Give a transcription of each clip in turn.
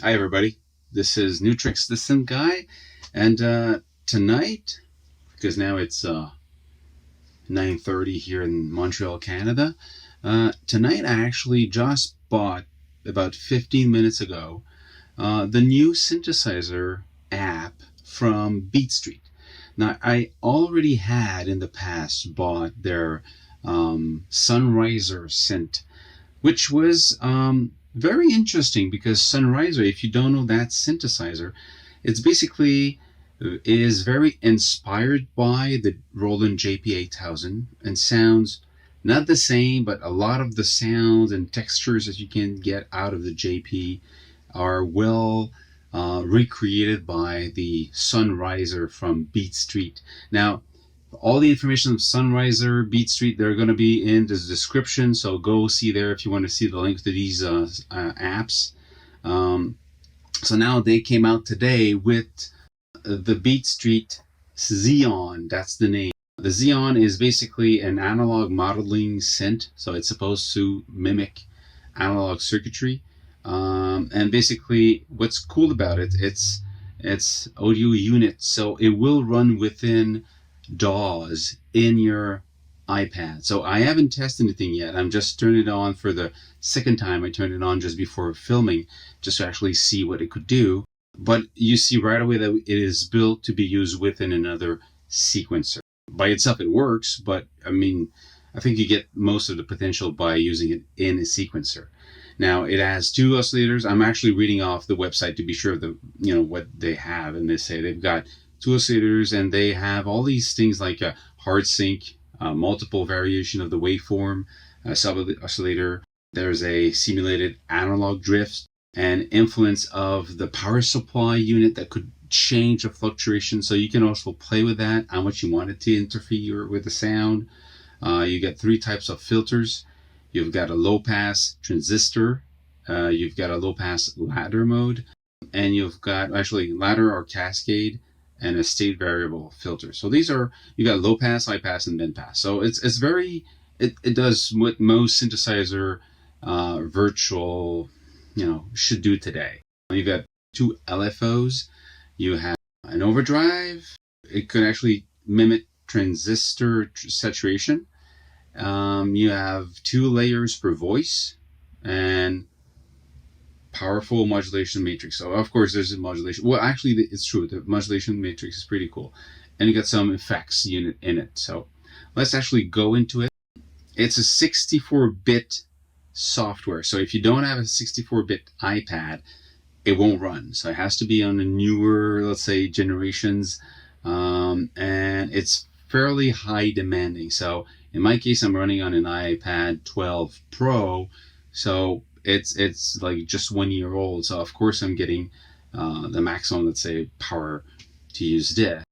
Hi everybody, this is Nu-Trix, the Synth guy, and tonight, because now it's 9:30 here in Montreal, Canada, tonight I actually just bought, about 15 minutes ago, the new synthesizer app from BeepStreet. Now, I already had in the past bought their Sunriser synth, which was very interesting because Sunriser, if you don't know that synthesizer, it's basically is very inspired by the Roland JP8000 and sounds not the same, but a lot of the sounds and textures that you can get out of the JP are well recreated by the Sunriser from BeepStreet. Now, all the information of Sunriser, BeepStreet, they're going to be in the description, so go see there if you want to see the links to these apps. So now they came out today with the BeepStreet Zeeon. That's the name. The Zeeon is basically an analog modeling synth, so it's supposed to mimic analog circuitry. And basically, what's cool about it, it's audio unit, so it will run within DAWs in your iPad. So I haven't tested anything yet. I'm just turning it on for the second time. I turned it on just before filming, just to actually see what it could do. But you see right away that it is built to be used within another sequencer. By itself, it works, but I mean, I think you get most of the potential by using it in a sequencer. Now, it has two oscillators. I'm actually reading off the website to be sure of the, what they have, and they say they've got two oscillators, and they have all these things like a hard sync, multiple variation of the waveform, a sub oscillator. There's a simulated analog drift and influence of the power supply unit that could change the fluctuation. So you can also play with that, how much you want it to interfere with the sound. You get three types of filters. You've got a low pass transistor. You've got a low pass ladder mode, and you've got actually ladder or cascade and a state variable filter. So these are, you got low pass, high pass, and mid pass. So it's very, it does what most synthesizer virtual, should do today. You've got two LFOs. You have an overdrive. It could actually mimic transistor saturation. You have two layers per voice and powerful modulation matrix. So of course there's a modulation. Well, actually it's true. The modulation matrix is pretty cool. And you got some effects unit in it. So let's actually go into it. It's a 64-bit software. So if you don't have a 64-bit iPad, it won't run. So it has to be on the newer, let's say, generations. And it's fairly high demanding. So in my case, I'm running on an iPad 12 Pro, so it's like just 1 year old. So of course I'm getting the maximum, let's say, power to use this.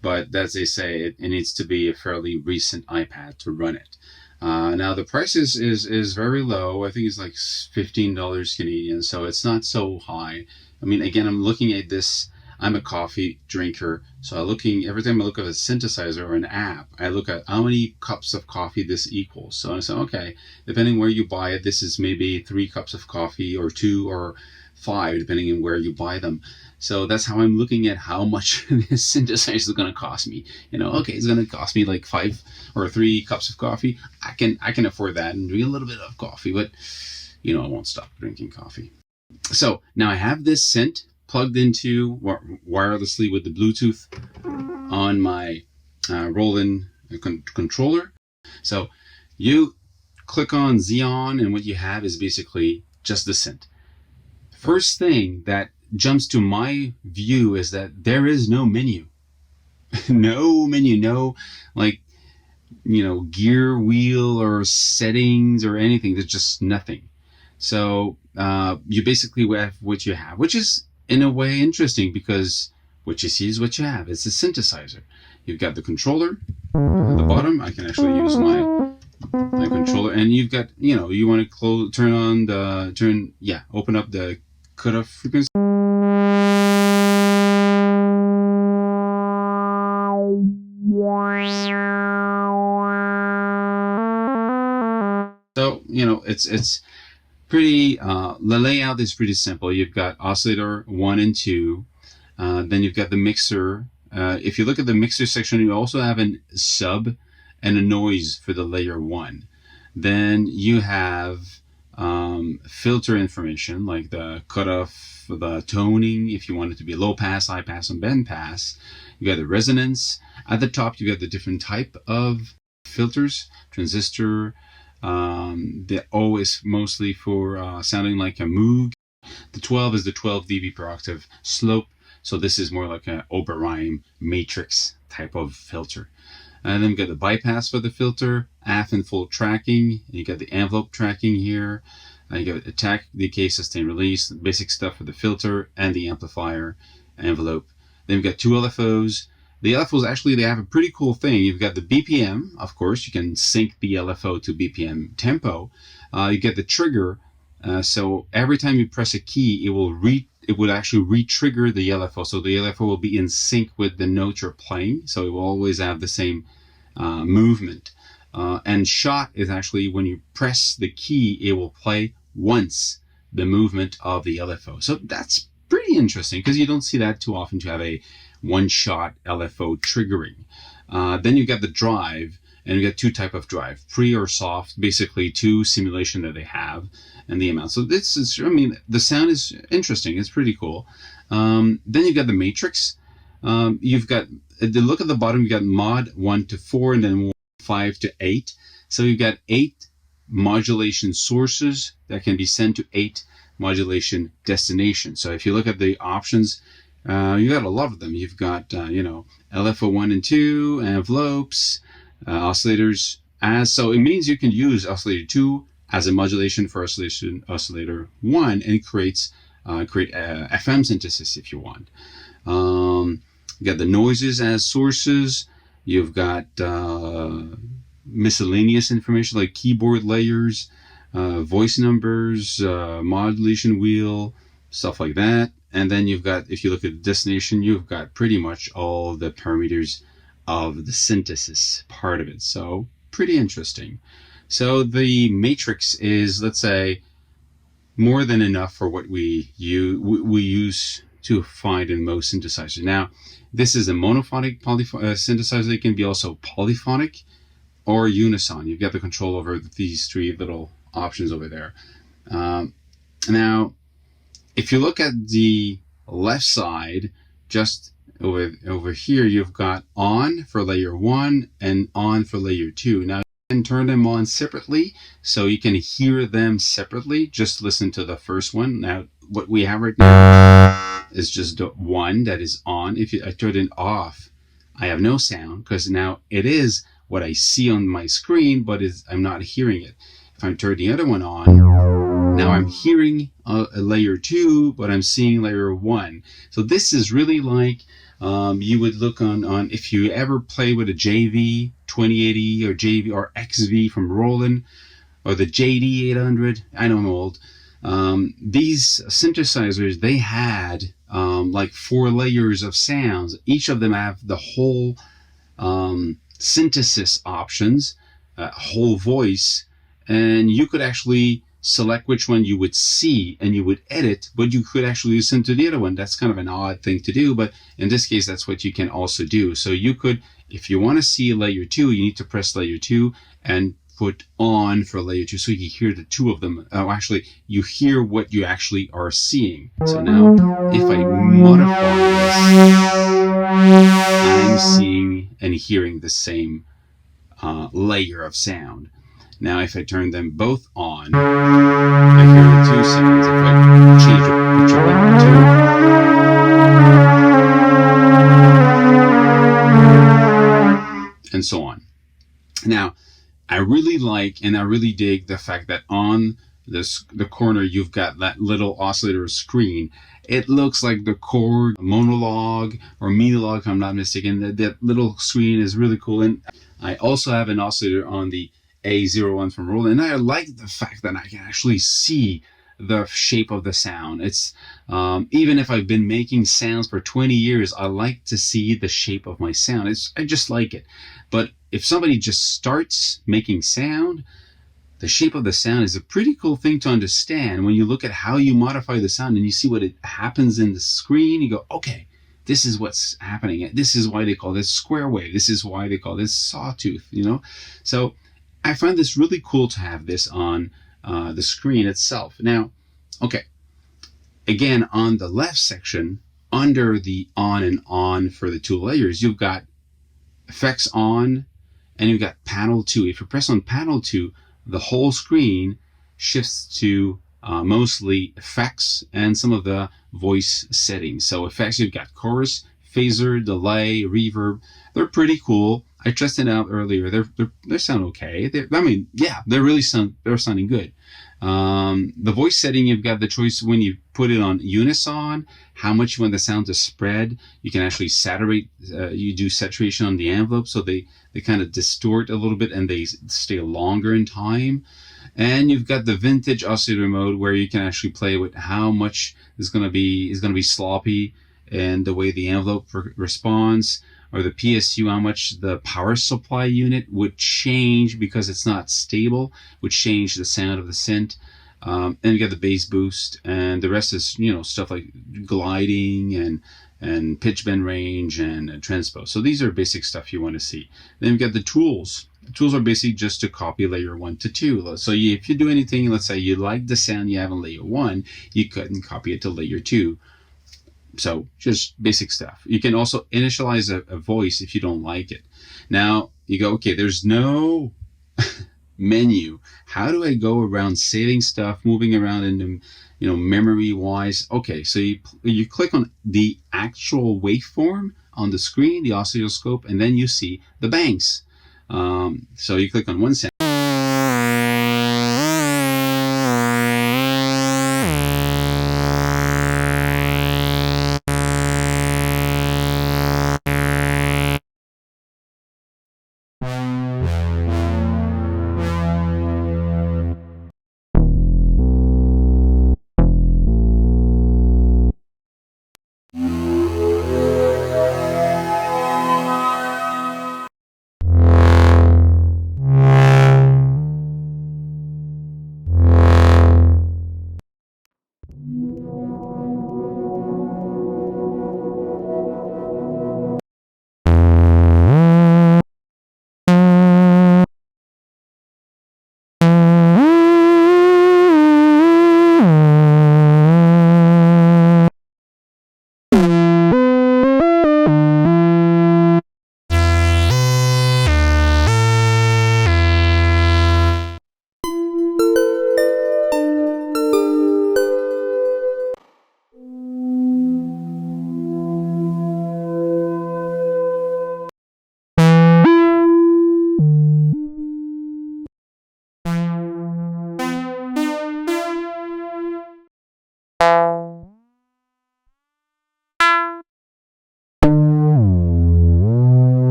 But as they say, it needs to be a fairly recent iPad to run it. Now the price is very low. I think it's like $15 Canadian, so it's not so high. I mean, again, I'm looking at this. I'm a coffee drinker, so every time I look at a synthesizer or an app, I look at how many cups of coffee this equals. So I say, okay, depending where you buy it, this is maybe 3 cups of coffee or 2 or 5, depending on where you buy them. So that's how I'm looking at how much this synthesizer is going to cost me. Okay, it's going to cost me like 5 or 3 cups of coffee. I can afford that and drink a little bit of coffee, but I won't stop drinking coffee. So now I have this synth plugged into wirelessly with the Bluetooth on my Roland controller. So you click on Zeeon, and what you have is basically just the synth. First thing that jumps to my view is that there is no menu. No menu, no gear wheel or settings or anything. There's just nothing. So you basically have what you have, which is in a way interesting because what you see is what you have. It's a synthesizer. You've got the controller at the bottom. I can actually use my controller, and you've got, you want to open up the cutoff frequency. So, it's pretty, the layout is pretty simple. You've got oscillator 1 and 2. Then you've got the mixer. If you look at the mixer section, you also have a sub and a noise for the layer 1. Then you have filter information like the cutoff, the toning, if you want it to be low pass, high pass, and band pass. You got the resonance. At the top, you got the different type of filters, transistor. The O is mostly for sounding like a Moog. The 12 is the 12 dB per octave slope. So this is more like an Oberheim matrix type of filter. And then we got the bypass for the filter, half and full tracking. You got the envelope tracking here. You got attack, decay, sustain, release, the basic stuff for the filter and the amplifier envelope. Then we've got two LFOs. The LFOs actually, they have a pretty cool thing. You've got the BPM, of course, you can sync the LFO to BPM tempo. You get the trigger. So every time you press a key, it would actually re-trigger the LFO. So the LFO will be in sync with the note you're playing. So it will always have the same movement. And shot is actually when you press the key, it will play once the movement of the LFO. So that's pretty interesting because you don't see that too often to have a one-shot LFO triggering. Then you got the drive, and you got two type of drive, pre or soft, basically two simulation that they have and the amount. So this is, I mean, the sound is interesting. It's pretty cool. Then you got the matrix. You've got, look at the bottom, you got mod 1 to 4 and then 5 to 8. So you've got 8 modulation sources that can be sent to 8 modulation destinations. So if you look at the options, you got a lot of them. You've got, LFO 1 and 2, envelopes, oscillators. So it means you can use oscillator 2 as a modulation for oscillator 1 and create FM synthesis if you want. You got the noises as sources. You've got miscellaneous information like keyboard layers, voice numbers, modulation wheel, stuff like that. And then you've got, if you look at the destination, you've got pretty much all the parameters of the synthesis part of it. So pretty interesting. So the matrix is, let's say, more than enough for what we use to find in most synthesizers. Now, this is a monophonic synthesizer. It can be also polyphonic or unison. You've got the control over these three little options over there. Now, if you look at the left side, just over here, you've got on for layer 1 and on for layer 2. Now, you can turn them on separately, so you can hear them separately. Just listen to the first one. Now, what we have right now is just the one that is on. If I turn it off, I have no sound, because now it is what I see on my screen, but I'm not hearing it. If I turn the other one on, now I'm hearing a layer 2, but I'm seeing layer 1. So this is really like you would look on if you ever play with a JV 2080 or JV or XV from Roland or the JD 800. I know I'm old. These synthesizers, they had like 4 layers of sounds. Each of them have the whole synthesis options, whole voice, and you could actually select which one you would see and you would edit, but you could actually listen to the other one. That's kind of an odd thing to do, but in this case, that's what you can also do. So you could, if you want to see layer 2, you need to press layer 2 and put on for layer 2 so you hear the two of them. Actually, you hear what you actually are seeing. So now, if I modify this, I'm seeing and hearing the same layer of sound. Now, if I turn them both on, I hear the 2 sounds. If I change the pitch of them to, and so on. Now, I really like and I really dig the fact that on the corner you've got that little oscillator screen. It looks like the Korg monologue or Menologue, if I'm not mistaken. That little screen is really cool. And I also have an oscillator on the A01 from Roland, and I like the fact that I can actually see the shape of the sound. It's even if I've been making sounds for 20 years, I like to see the shape of my sound. I just like it. But if somebody just starts making sound, the shape of the sound is a pretty cool thing to understand when you look at how you modify the sound and you see what it happens in the screen. You go, okay, this is what's happening. This is why they call this square wave. This is why they call this sawtooth, you know? So I find this really cool to have this on the screen itself. Now, okay, again, on the left section, under the on and on for the two layers, you've got effects on, and you've got panel 2. If you press on panel 2, the whole screen shifts to mostly effects and some of the voice settings. So effects, you've got chorus, phaser, delay, reverb. They're pretty cool. I tested it out earlier. They sound okay. They're sounding good. The voice setting, you've got the choice when you put it on unison, how much you want the sound to spread. You can actually saturate, you do saturation on the envelope, so they kind of distort a little bit and they stay longer in time. And you've got the vintage oscillator mode where you can actually play with how much is going to be sloppy and the way the envelope responds, or the PSU, how much the power supply unit would change because it's not stable, would change the sound of the synth. And you got the bass boost, and the rest is, you know, stuff like gliding and pitch bend range and transpose. So these are basic stuff you want to see. Then you've got the tools. The tools are basically just to copy layer 1 to 2. So if you do anything, let's say you like the sound you have in layer 1, you couldn't copy it to layer 2. So just basic stuff. You can also initialize a voice if you don't like it. Now you go, okay, there's no menu. How do I go around saving stuff, moving around in, you know, memory wise? Okay, so you click on the actual waveform on the screen, the oscilloscope, and then you see the banks. So you click on one sound.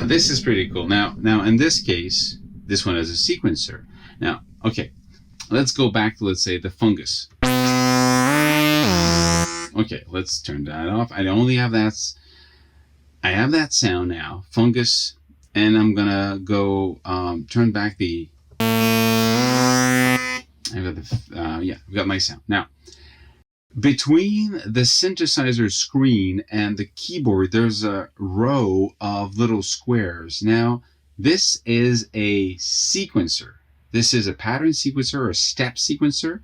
This is pretty cool. Now in this case, this one is a sequencer. Now, okay, let's go back to, let's say, the fungus. Okay, let's turn that off. I only have that. I have that sound now, fungus, and I'm gonna go turn back the. I've got the I've got my sound now. Between the synthesizer screen and the keyboard, there's a row of little squares. Now, this is a sequencer. This is a pattern sequencer or a step sequencer.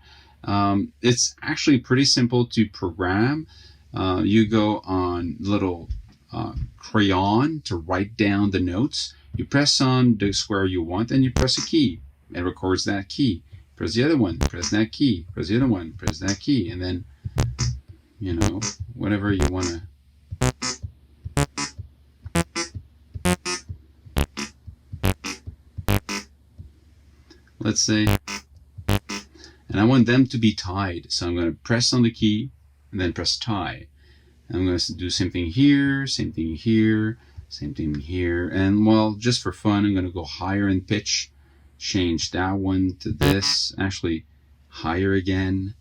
It's actually pretty simple to program. You go on little crayon to write down the notes. You press on the square you want, and you press a key. It records that key. Press the other one, press that key. Press the other one, press that key. And then, you know, whatever you want to. Let's say, and I want them to be tied. So I'm going to press on the key and then press tie. And I'm going to do same thing here, same thing here, same thing here. And well, just for fun, I'm going to go higher in pitch, change that one to this, actually higher again.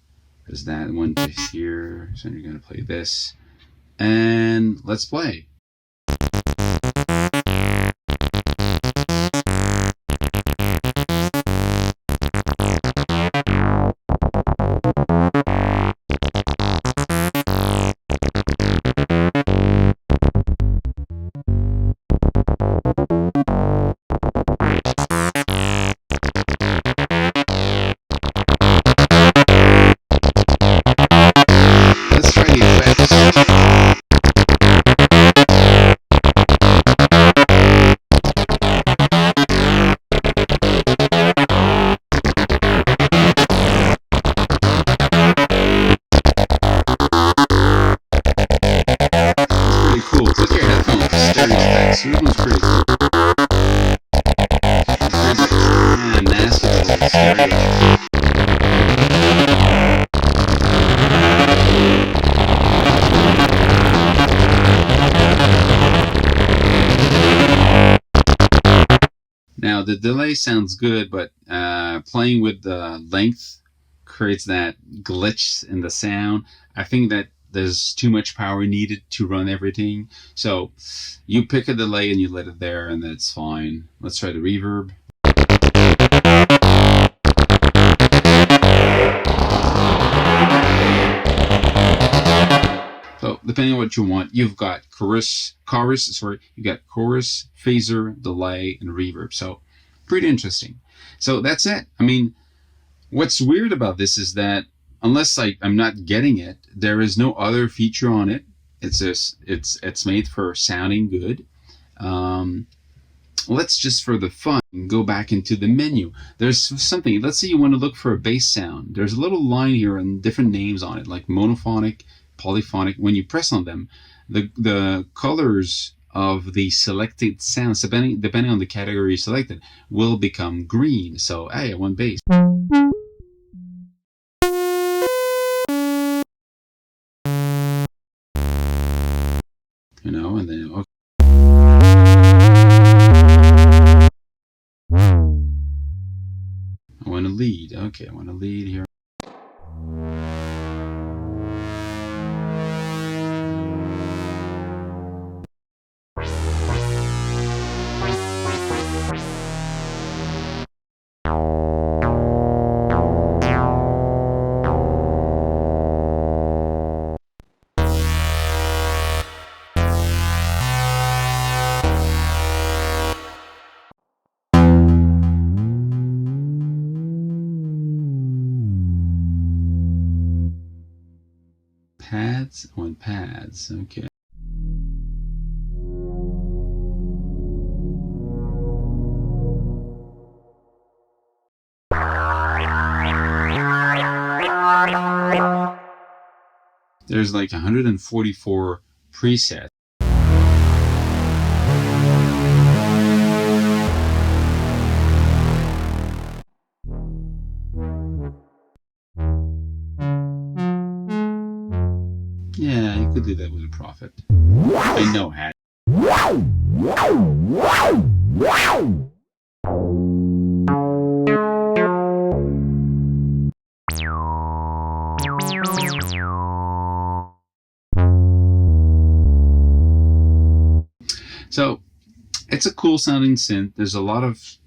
There's that one to here. So you're going to play this. And let's play. this one's pretty cool. It's nasty little stereo. Now the delay sounds good, but playing with the length creates that glitch in the sound. I think that there's too much power needed to run everything. So you pick a delay and you let it there, and that's fine. Let's try the reverb. So depending on what you want, you've got chorus, you got chorus, phaser, delay, and reverb. So pretty interesting. So that's it. I mean, what's weird about this is that unless I'm not getting it, there is no other feature on it. It's just it's made for sounding good. Let's just for the fun go back into the menu. There's something. Let's say you want to look for a bass sound. There's a little line here and different names on it, like monophonic, polyphonic. When you press on them, the colors of the selected sounds, depending on the category you selected, will become green. So hey, I want bass. You know, and then okay. I want to lead. Okay, I want to lead here. Pads on pads. Okay. There's like 144 presets. Yeah, you could do that with a Prophet. I know how. So it's a cool sounding synth. There's a lot of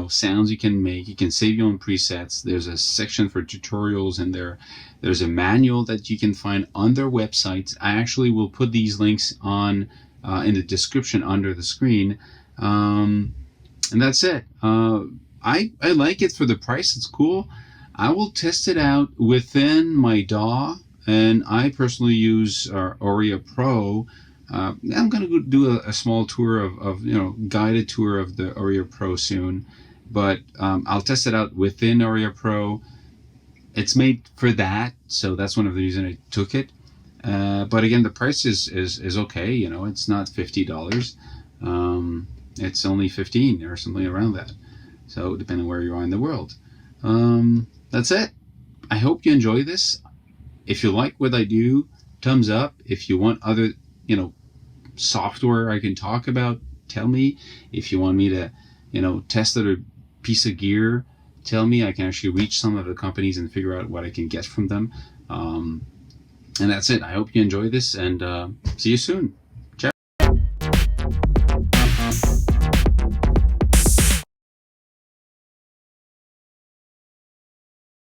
sounds you can make. You can save your own presets. There's a section for tutorials in there. There's a manual that you can find on their website. I actually will put these links on in the description under the screen. And that's it. I like it for the price. It's cool. I will test it out within my DAW, and I personally use Aurea Pro. I'm going to go do a small tour of guided tour of the Aurea Pro soon, but I'll test it out within Aurea Pro. It's made for that, so that's one of the reasons I took it. But again, the price is okay. It's not $50. It's only 15 or something around that. So depending on where you are in the world. That's it. I hope you enjoy this. If you like what I do, thumbs up. If you want other, software I can talk about, tell me. If you want me to, test other piece of gear, tell me. I can actually reach some of the companies and figure out what I can get from them. And that's it. I hope you enjoy this, and see you soon.